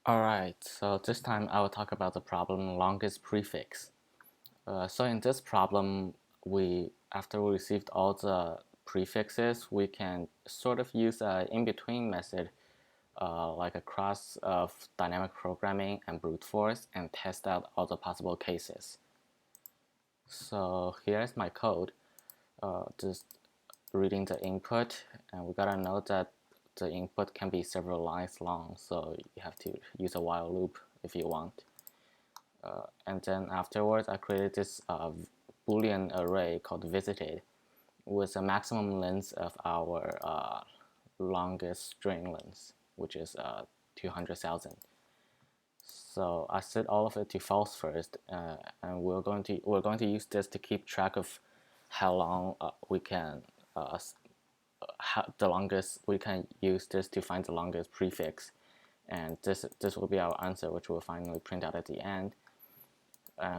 Alright, so this time I will talk about the problem longest prefix. So in this problem, after we received all the prefixes, we can sort of use an in-between method, like a cross of dynamic programming and brute force, and test out all the possible cases. So here's my code. Just reading the input, and we gotta note that the input can be several lines long, so you have to use a while loop if you want. And then afterwards, I created this Boolean array called visited with a maximum length of our longest string length, which is 200,000. So I set all of it to false first, and we're going to use this to keep track of how long we can the longest we can use this to find the longest prefix, and this will be our answer, which we'll finally print out at the end.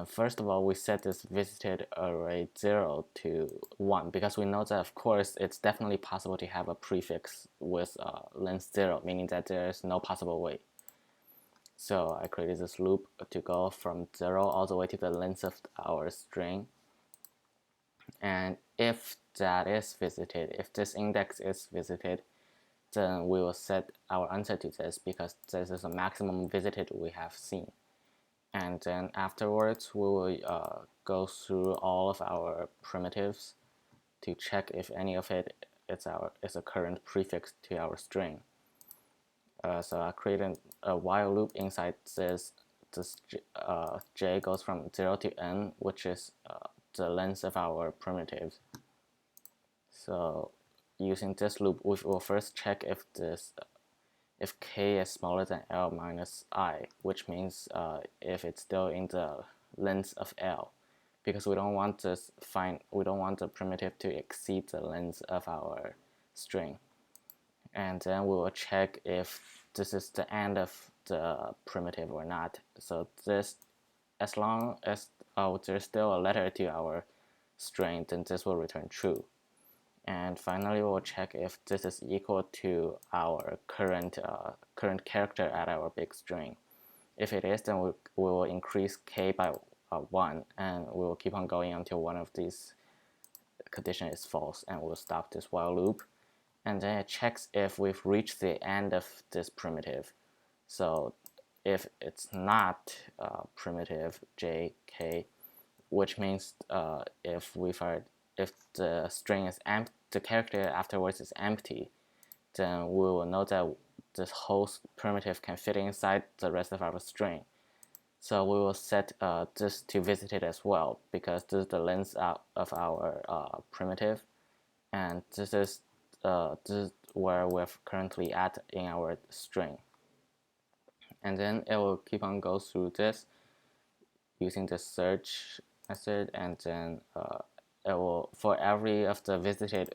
First of all, we set this visited array 0 to 1 because we know that, of course, it's definitely possible to have a prefix with length 0, meaning that there is no possible way. So I created this loop to go from 0 all the way to the length of our string. And if that is visited, if this index is visited, then we will set our answer to this because this is the maximum visited we have seen. And then afterwards, we will go through all of our primitives to check if any of it is a current prefix to our string. So I created a while loop inside this j goes from 0 to n, which is the length of our primitives. So using this loop, we will first check if k is smaller than l minus I, which means if it's still in the length of l, because we don't want the primitive to exceed the length of our string. And then we will check if this is the end of the primitive or not. So this, as long as there's still a letter to our string, then this will return true. And finally, we'll check if this is equal to our current character at our big string. If it is, then we will increase k by 1, and we will keep on going until one of these condition is false, and we'll stop this while loop. And then it checks if we've reached the end of this primitive. So if it's not primitive jk, which means if the string is empty, the character afterwards is empty, then we will know that this whole primitive can fit inside the rest of our string. So we will set this to visited as well, because this is the length of our primitive, and this is where we're currently at in our string. And then it will keep on go through this using the search method, and then it will, for every of the visited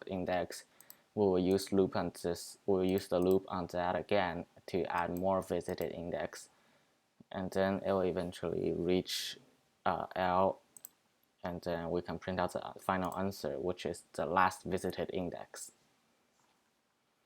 index, we will use loop on this. We will use the loop on that again to add more visited index, and then it will eventually reach L, and then we can print out the final answer, which is the last visited index.